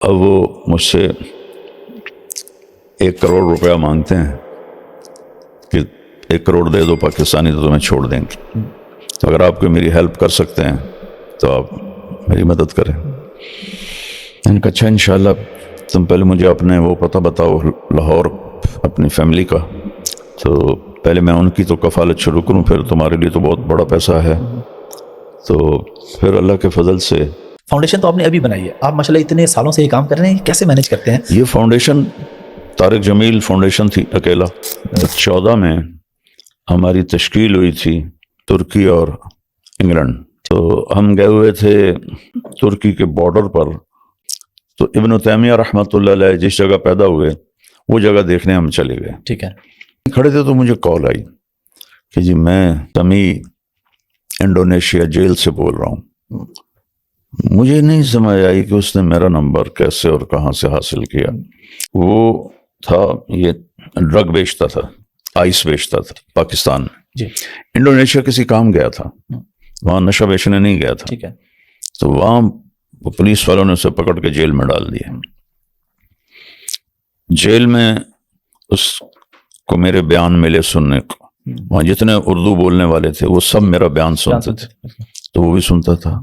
اب وہ مجھ سے 1 کروڑ روپیہ مانگتے ہیں کہ 1 کروڑ دے دو پاکستانی تو تمہیں چھوڑ دیں گے. تو اگر آپ کوئی میری ہیلپ کر سکتے ہیں تو آپ میری مدد کریں. میں نے کہا اچھا انشاءاللہ تم پہلے مجھے اپنے وہ پتہ بتاؤ لاہور اپنی فیملی کا، تو پہلے میں ان کی تو کفالت شروع کروں، پھر تمہارے لیے تو بہت بڑا پیسہ ہے. تو پھر اللہ کے فضل سے فاؤنڈیشن تو آپ نے ابھی بنائی ہے، آپ ماشاءاللہ اتنے سالوں سے یہ کام کر رہے ہیں، کیسے مینیج کرتے ہیں؟ یہ فاؤنڈیشن طارق جمیل فاؤنڈیشن تھی اکیلا. 14 میں ہماری تشکیل ہوئی تھی ترکی اور انگلینڈ. تو ہم گئے ہوئے تھے ترکی کے بارڈر پر، تو ابن تیمیہ رحمۃ اللہ علیہ جس جگہ پیدا ہوئے وہ جگہ دیکھنے ہم چلے گئے. ٹھیک ہے. کھڑے تھے تو مجھے کال آئی کہ جی میں تمی انڈونیشیا جیل سے بول رہا ہوں. مجھے نہیں سمجھ آئی کہ اس نے میرا نمبر کیسے اور کہاں سے حاصل کیا. وہ تھا یہ ڈرگ بیچتا تھا، آئس بیچتا تھا پاکستان میں. جی. انڈونیشیا کسی کام گیا تھا، وہاں نشہ بیچنے نہیں گیا تھا. ٹھیک ہے. تو وہاں پولیس والوں نے اسے پکڑ کے جیل میں ڈال دیا. جیل میں اس کو میرے بیان ملے سننے کو. وہاں جتنے اردو بولنے والے تھے وہ سب میرا بیان سنتے تھے، تو وہ بھی سنتا تھا.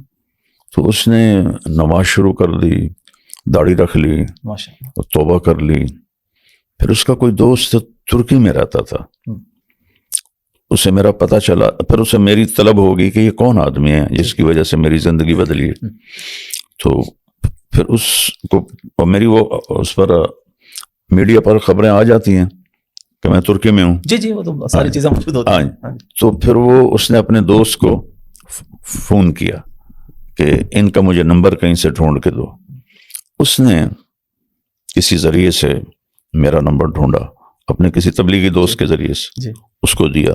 تو اس نے نماز شروع کر دی، داڑھی رکھ لی اور توبہ کر لی. پھر اس کا کوئی دوست ترکی میں رہتا تھا، اسے میرا پتہ چلا. پھر اسے میری طلب ہوگی کہ یہ کون آدمی ہے جس کی وجہ سے میری زندگی بدلی ہے. تو پھر اس کو میری وہ اس پر میڈیا پر خبریں آ جاتی ہیں کہ میں ترکی میں ہوں. جی وہ تو ساری چیزیں موجود ہوتی ہیں. تو پھر اس نے اپنے دوست کو فون کیا کہ ان کا مجھے نمبر کہیں سے ڈھونڈ کے دو. اس نے کسی ذریعے سے میرا نمبر ڈھونڈا، اپنے کسی تبلیغی دوست کے ذریعے سے اس کو دیا.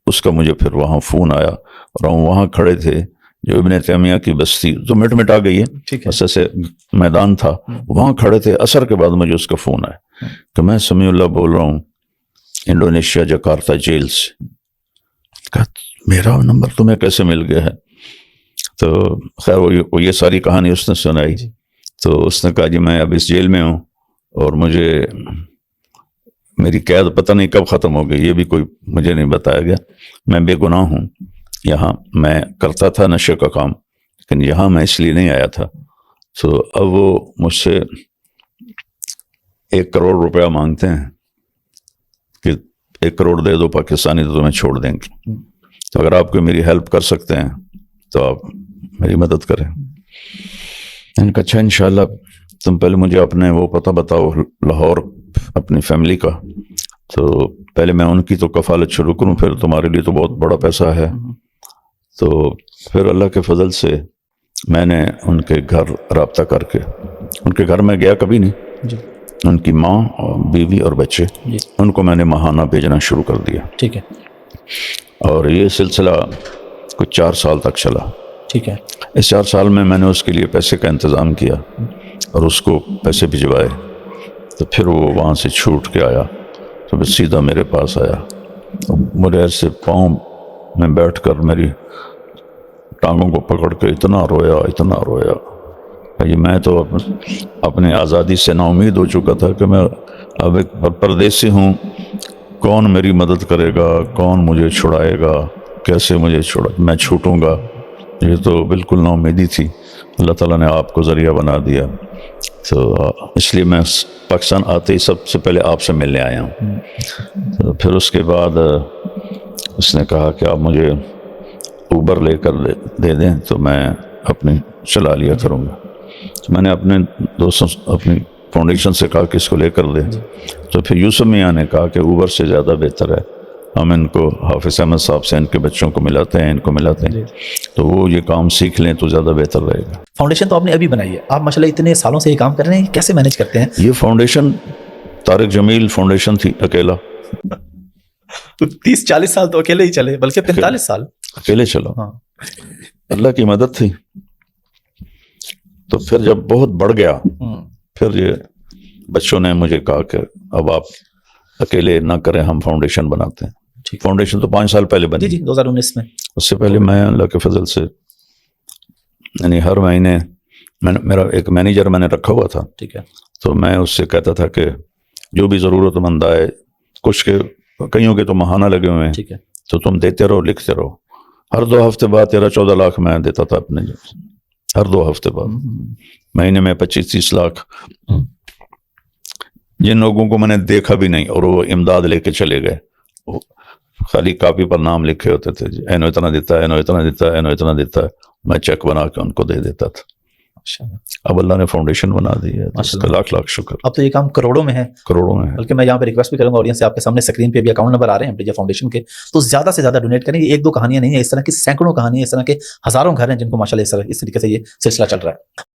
اس کا مجھے پھر وہاں فون آیا اور ہم وہاں کھڑے تھے جو ابن تیمیہ کی بستی تو مٹ آ گئی ہے، بس ایسے میدان تھا، وہاں کھڑے تھے. عصر کے بعد مجھے اس کا فون آیا کہ میں سمیع اللہ بول رہا ہوں انڈونیشیا جکارتا جیل سے. کہا میرا نمبر تمہیں کیسے مل گیا ہے؟ تو خیر وہ یہ ساری کہانی اس نے سنائی. تو اس نے کہا جی میں اب اس جیل میں ہوں اور میری قید پتہ نہیں کب ختم ہو گئی، یہ بھی کوئی مجھے نہیں بتایا گیا. میں بے گناہ ہوں، یہاں میں کرتا تھا نشے کا کام، لیکن یہاں میں اس لیے نہیں آیا تھا. تو اب وہ مجھ سے 1 کروڑ روپیہ مانگتے ہیں کہ 1 کروڑ دے دو پاکستانی تو تمہیں چھوڑ دیں گے. تو اگر آپ کوئی میری ہیلپ کر سکتے ہیں تو آپ میری مدد کریں. میں نے کہا اچھا انشاءاللہ تم پہلے مجھے اپنے وہ پتہ بتاؤ لاہور اپنی فیملی کا، تو پہلے میں ان کی تو کفالت شروع کروں، پھر تمہارے لیے تو بہت بڑا پیسہ ہے. تو پھر اللہ کے فضل سے میں نے ان کے گھر رابطہ کر کے، ان کے گھر میں گیا کبھی نہیں، ان کی ماں اور بیوی اور بچے ان کو میں نے ماہانہ بھیجنا شروع کر دیا. ٹھیک ہے. اور یہ سلسلہ کچھ 4 سال تک چلا. ٹھیک ہے. اس 4 سال میں نے اس کے لیے پیسے کا انتظام کیا اور اس کو پیسے بھجوائے. تو پھر وہ وہاں سے چھوٹ کے آیا تو پھر سیدھا میرے پاس آیا. میرے ایسے پاؤں میں بیٹھ کر میری ٹانگوں کو پکڑ کے اتنا رویا کہ میں تو اپنی آزادی سے نا امید ہو چکا تھا کہ میں اب ایک پردیسی ہوں، کون میری مدد کرے گا، کون مجھے چھڑائے گا، کیسے میں چھوٹوں گا. یہ تو بالکل نا امیدی تھی. اللہ تعالیٰ نے آپ کو ذریعہ بنا دیا. تو اس لیے میں پاکستان آتے ہی سب سے پہلے آپ سے ملنے آیا ہوں. تو پھر اس کے بعد اس نے کہا کہ آپ مجھے اوبر لے کر دے دیں تو میں اپنی چلا لیا کروں گا. تو میں نے اپنے دوستوں اپنی فاؤنڈیشن سے کہا کہ اس کو لے کر دے. تو پھر یوسف میاں نے کہا کہ اوبر سے زیادہ بہتر ہے ہم ان کو حافظ احمد صاحب سے ان کے بچوں کو ملاتے ہیں، ان کو ملاتے ہیں، تو وہ یہ کام سیکھ لیں تو زیادہ بہتر رہے گا. فاؤنڈیشن تو آپ نے ابھی بنائی ہے، آپ ماشاءاللہ اتنے سالوں سے یہ کام کر رہے ہیں، کیسے مینیج کرتے ہیں؟ یہ فاؤنڈیشن طارق جمیل فاؤنڈیشن تھی اکیلا. 30-40 سال تو اکیلے ہی چلے، بلکہ 45 سال اکیلے چلا. اللہ کی مدد تھی. تو پھر جب بہت بڑھ گیا پھر یہ بچوں نے مجھے کہا کہ اب آپ اکیلے نہ کریں، ہم فاؤنڈیشن بناتے ہیں. فاؤنڈیشن تو 5 سال پہلے بنی. جی 2019 میں. اس سے پہلے میں اللہ کے فضل سے یعنی ہر مہینے میرا ایک مینیجر میں نے رکھا ہوا تھا، ٹھیک ہے. تو میں اس سے کہتا تھا کہ جو بھی ضرورت مند آئے، کچھ کے کئیوں کے تو ماہانہ لگے ہوئے ہیں، ٹھیک ہے. تو تم دیتے رہو، لکھتے رہو. ہر 2 ہفتے بعد 13-14 لاکھ میں دیتا تھا اپنے، ہر 2 ہفتے بعد، مہینے میں 25-30 لاکھ. جن لوگوں کو میں نے دیکھا بھی نہیں اور وہ امداد لے کے چلے گئے، خالی کاپی پر نام لکھے ہوتے تھے، اینو اتنا دیتا ہے، اینو اتنا دیتا ہے، اینو اتنا دیتا ہے، میں چیک بنا کے ان کو دے دیتا تھا. اب اللہ نے فاؤنڈیشن بنا دی ہے، اس کا لاکھ لاکھ شکر. اب تو یہ کام کروڑوں میں ہے، کروڑوں میں ہے. بلکہ میں یہاں پہ ریکویسٹ بھی کروں گا آڈینس سے، آپ کے سامنے اسکرین پہ بھی اکاؤنٹ نمبر آ رہے ہیں بریجا فاؤنڈیشن کے، تو زیادہ سے زیادہ ڈونیٹ کریں. 1-2 کہانیاں نہیں ہیں، اس طرح کی سینکڑوں کہانیاں، اس طرح کے ہزاروں گھر ہیں جن کو ماشاءاللہ اس طریقے سے یہ سلسلہ چل رہا ہے.